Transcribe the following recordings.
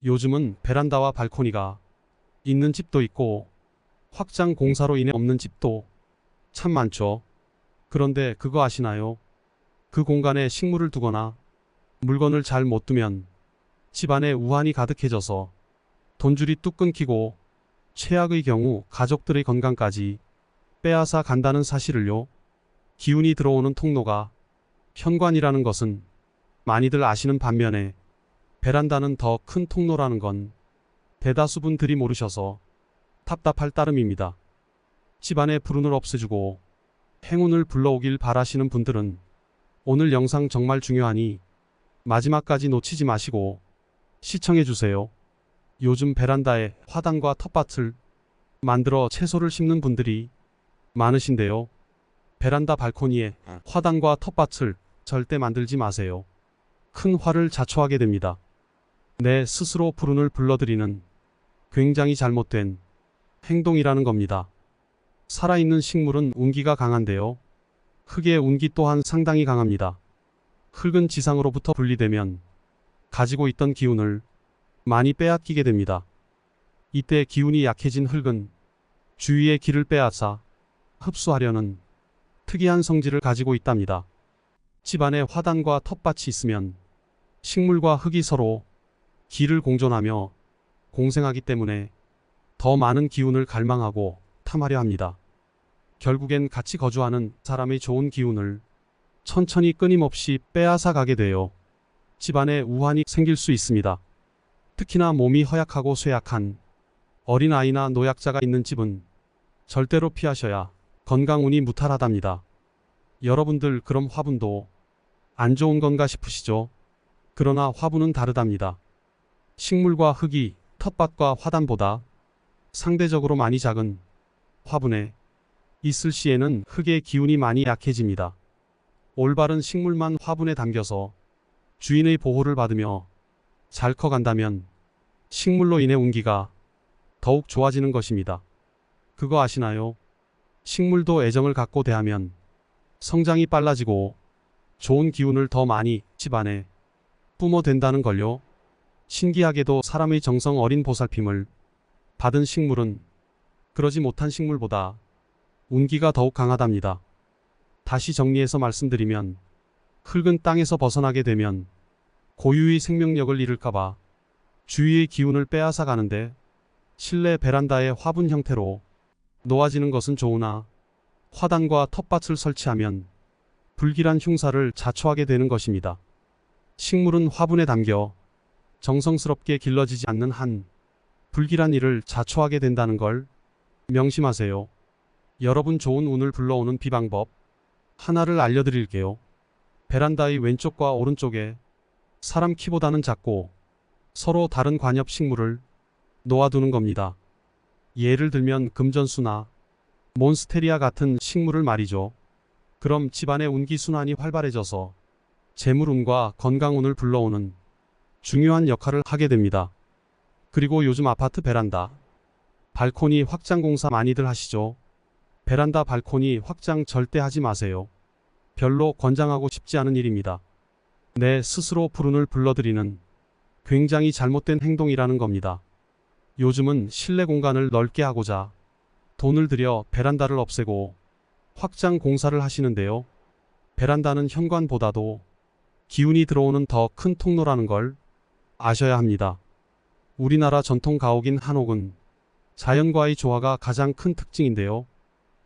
요즘은 베란다와 발코니가 있는 집도 있고 확장 공사로 인해 없는 집도 참 많죠. 그런데 그거 아시나요? 그 공간에 식물을 두거나 물건을 잘 못 두면 집안에 우환이 가득해져서 돈줄이 뚝 끊기고 최악의 경우 가족들의 건강까지 빼앗아 간다는 사실을요. 기운이 들어오는 통로가 현관이라는 것은 많이들 아시는 반면에 베란다는 더 큰 통로라는 건 대다수 분들이 모르셔서 답답할 따름입니다. 집안의 불운을 없애주고 행운을 불러오길 바라시는 분들은 오늘 영상 정말 중요하니 마지막까지 놓치지 마시고 시청해주세요. 요즘 베란다에 화단과 텃밭을 만들어 채소를 심는 분들이 많으신데요. 베란다 발코니에 화단과 텃밭을 절대 만들지 마세요. 큰 화를 자초하게 됩니다. 내 스스로 불운을 불러들이는 굉장히 잘못된 행동이라는 겁니다. 살아있는 식물은 운기가 강한데요. 흙의 운기 또한 상당히 강합니다. 흙은 지상으로부터 분리되면 가지고 있던 기운을 많이 빼앗기게 됩니다. 이때 기운이 약해진 흙은 주위의 기를 빼앗아 흡수하려는 특이한 성질을 가지고 있답니다. 집안에 화단과 텃밭이 있으면 식물과 흙이 서로 기를 공존하며 공생하기 때문에 더 많은 기운을 갈망하고 탐하려 합니다. 결국엔 같이 거주하는 사람의 좋은 기운을 천천히 끊임없이 빼앗아 가게 되어 집안에 우환이 생길 수 있습니다. 특히나 몸이 허약하고 쇠약한 어린아이나 노약자가 있는 집은 절대로 피하셔야 건강운이 무탈하답니다. 여러분들 그럼 화분도 안 좋은 건가 싶으시죠? 그러나 화분은 다르답니다. 식물과 흙이 텃밭과 화단보다 상대적으로 많이 작은 화분에 있을 시에는 흙의 기운이 많이 약해집니다. 올바른 식물만 화분에 담겨서 주인의 보호를 받으며 잘 커간다면 식물로 인해 운기가 더욱 좋아지는 것입니다. 그거 아시나요? 식물도 애정을 갖고 대하면 성장이 빨라지고 좋은 기운을 더 많이 집안에 뿜어댄다는 걸요. 신기하게도 사람의 정성 어린 보살핌을 받은 식물은 그러지 못한 식물보다 운기가 더욱 강하답니다. 다시 정리해서 말씀드리면 흙은 땅에서 벗어나게 되면 고유의 생명력을 잃을까봐 주위의 기운을 빼앗아 가는데 실내 베란다의 화분 형태로 놓아지는 것은 좋으나 화단과 텃밭을 설치하면 불길한 흉사를 자초하게 되는 것입니다. 식물은 화분에 담겨 정성스럽게 길러지지 않는 한 불길한 일을 자초하게 된다는 걸 명심하세요. 여러분 좋은 운을 불러오는 비방법 하나를 알려드릴게요. 베란다의 왼쪽과 오른쪽에 사람 키보다는 작고 서로 다른 관엽 식물을 놓아두는 겁니다. 예를 들면 금전수나 몬스테리아 같은 식물을 말이죠. 그럼 집안의 운기순환이 활발해져서 재물운과 건강운을 불러오는 중요한 역할을 하게 됩니다. 그리고 요즘 아파트 베란다, 발코니 확장 공사 많이들 하시죠? 베란다 발코니 확장 절대 하지 마세요. 별로 권장하고 싶지 않은 일입니다. 내 스스로 불운을 불러들이는 굉장히 잘못된 행동이라는 겁니다. 요즘은 실내 공간을 넓게 하고자 돈을 들여 베란다를 없애고 확장 공사를 하시는데요. 베란다는 현관보다도 기운이 들어오는 더 큰 통로라는 걸 아셔야 합니다. 우리나라 전통 가옥인 한옥은 자연과의 조화가 가장 큰 특징인데요.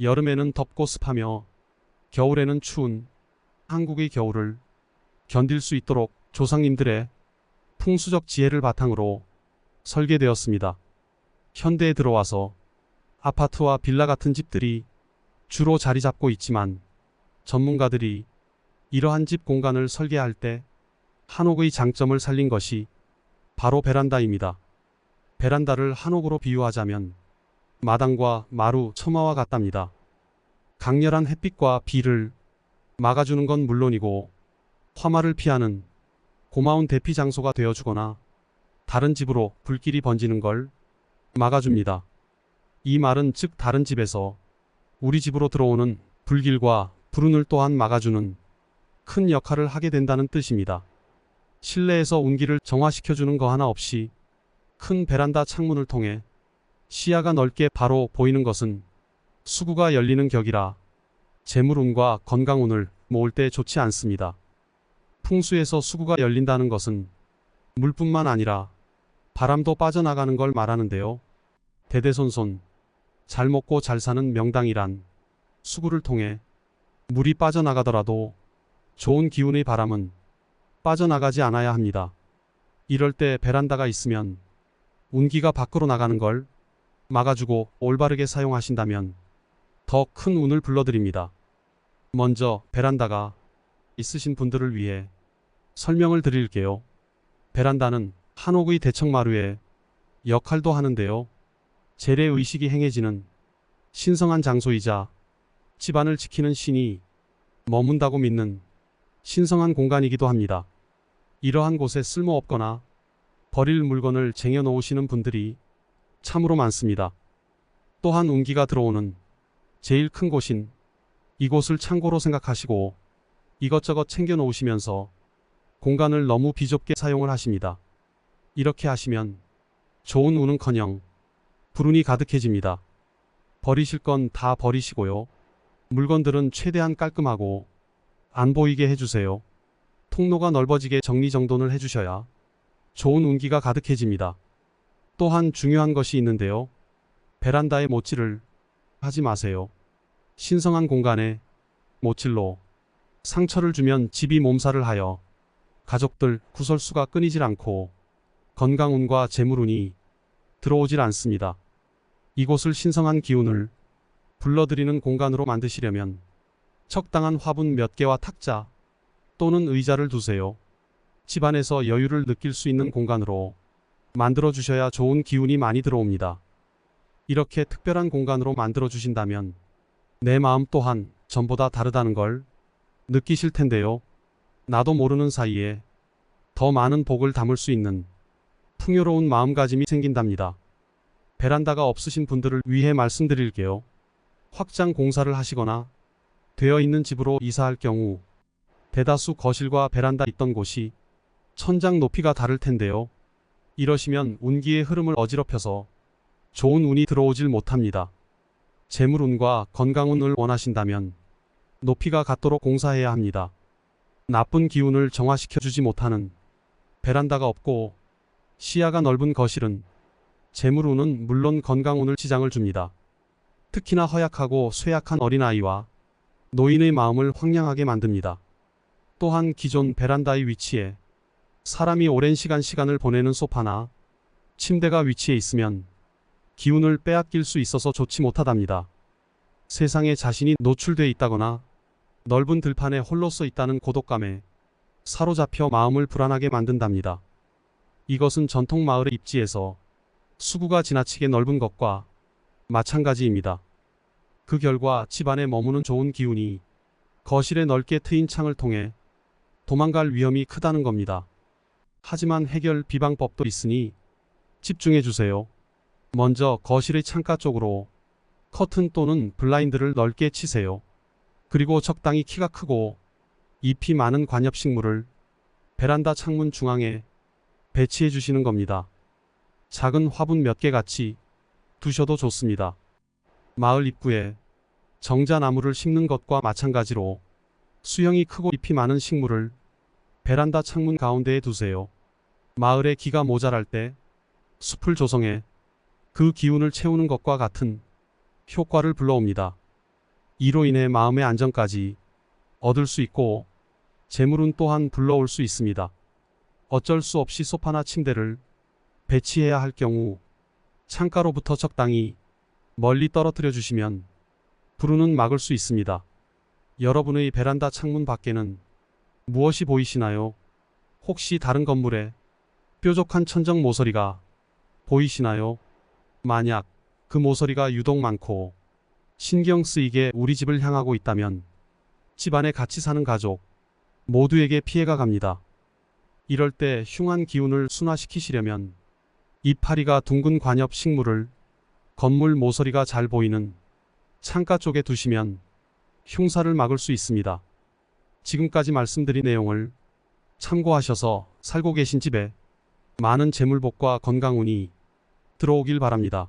여름에는 덥고 습하며 겨울에는 추운 한국의 겨울을 견딜 수 있도록 조상님들의 풍수적 지혜를 바탕으로 설계되었습니다. 현대에 들어와서 아파트와 빌라 같은 집들이 주로 자리 잡고 있지만 전문가들이 이러한 집 공간을 설계할 때 한옥의 장점을 살린 것이 바로 베란다입니다. 베란다를 한옥으로 비유하자면 마당과 마루, 처마와 같답니다. 강렬한 햇빛과 비를 막아주는 건 물론이고 화마를 피하는 고마운 대피 장소가 되어주거나 다른 집으로 불길이 번지는 걸 막아줍니다. 이 말은 즉 다른 집에서 우리 집으로 들어오는 불길과 불운을 또한 막아주는 큰 역할을 하게 된다는 뜻입니다. 실내에서 운기를 정화시켜주는 거 하나 없이 큰 베란다 창문을 통해 시야가 넓게 바로 보이는 것은 수구가 열리는 격이라 재물운과 건강운을 모을 때 좋지 않습니다. 풍수에서 수구가 열린다는 것은 물뿐만 아니라 바람도 빠져나가는 걸 말하는데요. 대대손손 잘 먹고 잘 사는 명당이란 수구를 통해 물이 빠져나가더라도 좋은 기운의 바람은 빠져나가지 않아야 합니다. 이럴 때 베란다가 있으면 운기가 밖으로 나가는 걸 막아주고 올바르게 사용하신다면 더 큰 운을 불러드립니다. 먼저 베란다가 있으신 분들을 위해 설명을 드릴게요. 베란다는 한옥의 대청마루의 역할도 하는데요. 재래의식이 행해지는 신성한 장소이자 집안을 지키는 신이 머문다고 믿는 신성한 공간이기도 합니다. 이러한 곳에 쓸모없거나 버릴 물건을 쟁여놓으시는 분들이 참으로 많습니다. 또한 운기가 들어오는 제일 큰 곳인 이곳을 창고로 생각하시고 이것저것 챙겨 놓으시면서 공간을 너무 비좁게 사용을 하십니다. 이렇게 하시면 좋은 운은커녕 불운이 가득해집니다. 버리실 건 다 버리시고요. 물건들은 최대한 깔끔하고 안 보이게 해주세요. 통로가 넓어지게 정리정돈을 해주셔야 좋은 운기가 가득해집니다. 또한 중요한 것이 있는데요. 베란다에 못질을 하지 마세요. 신성한 공간에 못질로 상처를 주면 집이 몸살을 하여 가족들 구설수가 끊이질 않고 건강운과 재물운이 들어오질 않습니다. 이곳을 신성한 기운을 불러들이는 공간으로 만드시려면 적당한 화분 몇 개와 탁자 또는 의자를 두세요. 집안에서 여유를 느낄 수 있는 공간으로 만들어 주셔야 좋은 기운이 많이 들어옵니다. 이렇게 특별한 공간으로 만들어 주신다면 내 마음 또한 전보다 다르다는 걸 느끼실 텐데요. 나도 모르는 사이에 더 많은 복을 담을 수 있는 풍요로운 마음가짐이 생긴답니다. 베란다가 없으신 분들을 위해 말씀드릴게요. 확장 공사를 하시거나 되어 있는 집으로 이사할 경우 대다수 거실과 베란다 있던 곳이 천장 높이가 다를 텐데요. 이러시면 운기의 흐름을 어지럽혀서 좋은 운이 들어오질 못합니다. 재물운과 건강운을 원하신다면 높이가 같도록 공사해야 합니다. 나쁜 기운을 정화시켜주지 못하는 베란다가 없고 시야가 넓은 거실은 재물운은 물론 건강운을 지장을 줍니다. 특히나 허약하고 쇠약한 어린아이와 노인의 마음을 황량하게 만듭니다. 또한 기존 베란다의 위치에 사람이 오랜 시간을 보내는 소파나 침대가 위치해 있으면 기운을 빼앗길 수 있어서 좋지 못하답니다. 세상에 자신이 노출돼 있다거나 넓은 들판에 홀로서 있다는 고독감에 사로잡혀 마음을 불안하게 만든답니다. 이것은 전통 마을의 입지에서 수구가 지나치게 넓은 것과 마찬가지입니다. 그 결과 집안에 머무는 좋은 기운이 거실에 넓게 트인 창을 통해 도망갈 위험이 크다는 겁니다. 하지만 해결 비방법도 있으니 집중해 주세요. 먼저 거실의 창가 쪽으로 커튼 또는 블라인드를 넓게 치세요. 그리고 적당히 키가 크고 잎이 많은 관엽식물을 베란다 창문 중앙에 배치해 주시는 겁니다. 작은 화분 몇 개 같이 두셔도 좋습니다. 마을 입구에 정자나무를 심는 것과 마찬가지로 수형이 크고 잎이 많은 식물을 베란다 창문 가운데에 두세요. 마을에 기가 모자랄 때 숲을 조성해 그 기운을 채우는 것과 같은 효과를 불러옵니다. 이로 인해 마음의 안정까지 얻을 수 있고 재물운 또한 불러올 수 있습니다. 어쩔 수 없이 소파나 침대를 배치해야 할 경우 창가로부터 적당히 멀리 떨어뜨려 주시면 불운은 막을 수 있습니다. 여러분의 베란다 창문 밖에는 무엇이 보이시나요? 혹시 다른 건물에 뾰족한 천정 모서리가 보이시나요? 만약 그 모서리가 유독 많고 신경 쓰이게 우리 집을 향하고 있다면 집안에 같이 사는 가족 모두에게 피해가 갑니다. 이럴 때 흉한 기운을 순화시키시려면 이파리가 둥근 관엽 식물을 건물 모서리가 잘 보이는 창가 쪽에 두시면 흉사를 막을 수 있습니다. 지금까지 말씀드린 내용을 참고하셔서 살고 계신 집에 많은 재물복과 건강운이 들어오길 바랍니다.